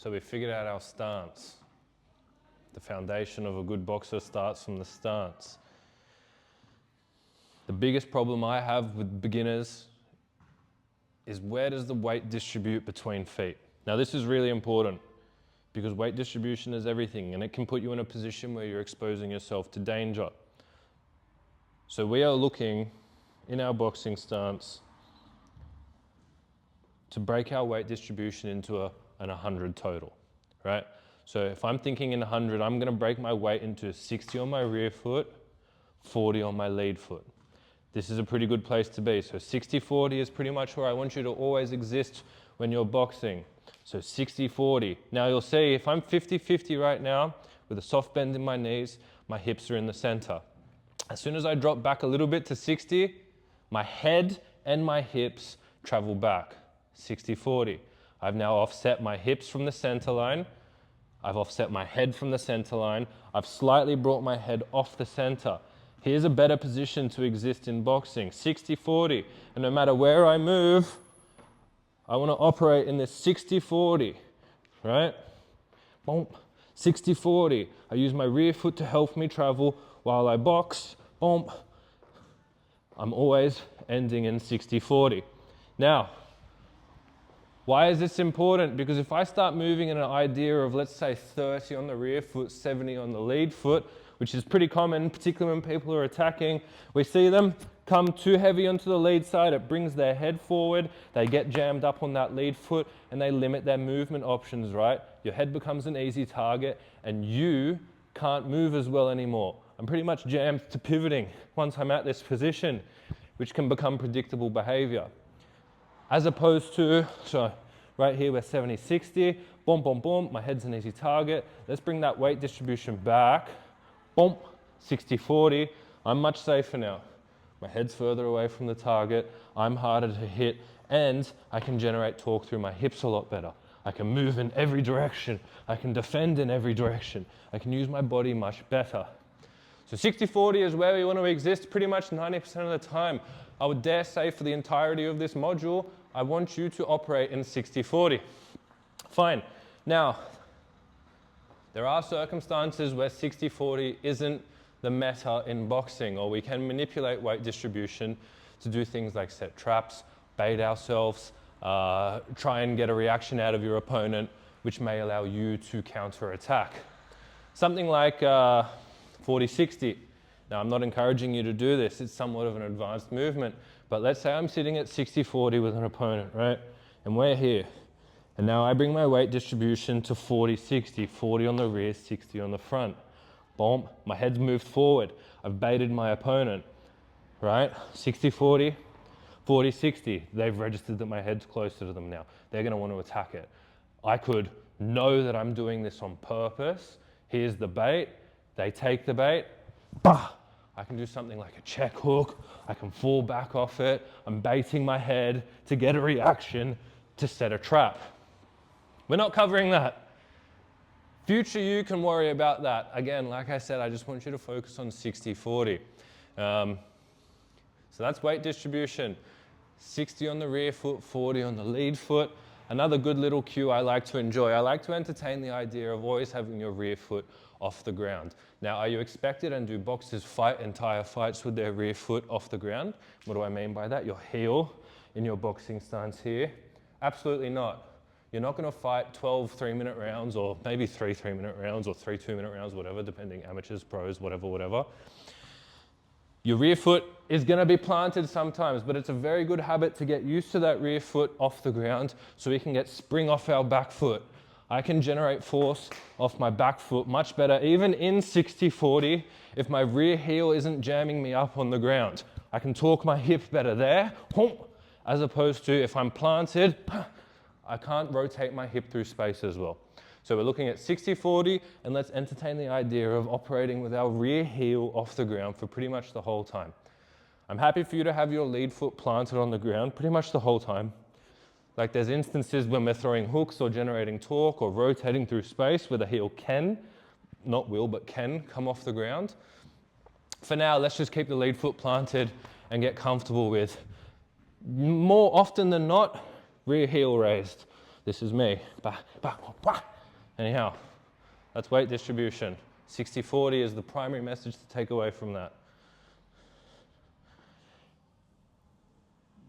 So we figured out our stance. The foundation of a good boxer starts from the stance. The biggest problem I have with beginners is where does the weight distribute between feet? Now this is really important because weight distribution is everything and it can put you in a position where you're exposing yourself to danger. So we are looking in our boxing stance to break our weight distribution into an 100 total, right? So if I'm thinking in 100, I'm gonna break my weight into 60 on my rear foot, 40 on my lead foot. This is a pretty good place to be. So 60-40 is pretty much where I want you to always exist when you're boxing. So 60-40. Now you'll see if I'm 50-50 right now with a soft bend in my knees, my hips are in the center. As soon as I drop back a little bit to 60, my head and my hips travel back. 60-40. I've now offset my hips from the center line. I've offset my head from the center line. I've slightly brought my head off the center. Here's a better position to exist in boxing, 60-40. And no matter where I move, I want to operate in this 60-40, right? Boom, 60-40. I use my rear foot to help me travel while I box. Boom. I'm always ending in 60-40. Now, why is this important? Because if I start moving in an idea of, let's say, 30 on the rear foot, 70 on the lead foot, which is pretty common, particularly when people are attacking, we see them come too heavy onto the lead side, it brings their head forward, they get jammed up on that lead foot, and they limit their movement options, right? Your head becomes an easy target, and you can't move as well anymore. I'm pretty much jammed to pivoting once I'm at this position, which can become predictable behavior. As opposed to, so right here we're 70-60, boom, boom, boom, my head's an easy target. Let's bring that weight distribution back, boom, 60-40. I'm much safer now. My head's further away from the target, I'm harder to hit, and I can generate torque through my hips a lot better. I can move in every direction. I can defend in every direction. I can use my body much better. So 60-40 is where we want to exist pretty much 90% of the time. I would dare say for the entirety of this module, I want you to operate in 60-40. Fine. Now, there are circumstances where 60-40 isn't the meta in boxing, or we can manipulate weight distribution to do things like set traps, bait ourselves, try and get a reaction out of your opponent, which may allow you to counter-attack. Something like 40-60. Now, I'm not encouraging you to do this. It's somewhat of an advanced movement. But let's say I'm sitting at 60-40 with an opponent, right? And we're here. And now I bring my weight distribution to 40-60. 40 on the rear, 60 on the front. Boom. My head's moved forward. I've baited my opponent, right? 60-40, 40-60. They've registered that my head's closer to them now. They're going to want to attack it. I could know that I'm doing this on purpose. Here's the bait. They take the bait. Bah! I can do something like a check hook. I can fall back off it. I'm baiting my head to get a reaction to set a trap. We're not covering that. Future you can worry about that. Again, like I said, I just want you to focus on 60-40. So that's weight distribution. 60 on the rear foot, 40 on the lead foot. Another good little cue I like to enjoy. I like to entertain the idea of always having your rear foot off the ground. Now, are you expected, and do boxers fight entire fights with their rear foot off the ground? What do I mean by that? Your heel in your boxing stance here? Absolutely not. You're not going to fight 12 3-minute rounds, or maybe 3 3-minute rounds, or 3 2-minute rounds, whatever, depending, amateurs, pros, whatever. Your rear foot is going to be planted sometimes, but it's a very good habit to get used to that rear foot off the ground so we can get spring off our back foot. I can generate force off my back foot much better, even in 60-40, if my rear heel isn't jamming me up on the ground. I can torque my hip better there, as opposed to if I'm planted, I can't rotate my hip through space as well. So we're looking at 60-40, and let's entertain the idea of operating with our rear heel off the ground for pretty much the whole time. I'm happy for you to have your lead foot planted on the ground pretty much the whole time. Like there's instances when we're throwing hooks or generating torque or rotating through space where the heel can, not will, but can come off the ground. For now, let's just keep the lead foot planted and get comfortable with, more often than not, rear heel raised. This is me. Bah, bah, bah. Anyhow, that's weight distribution. 60-40 is the primary message to take away from that.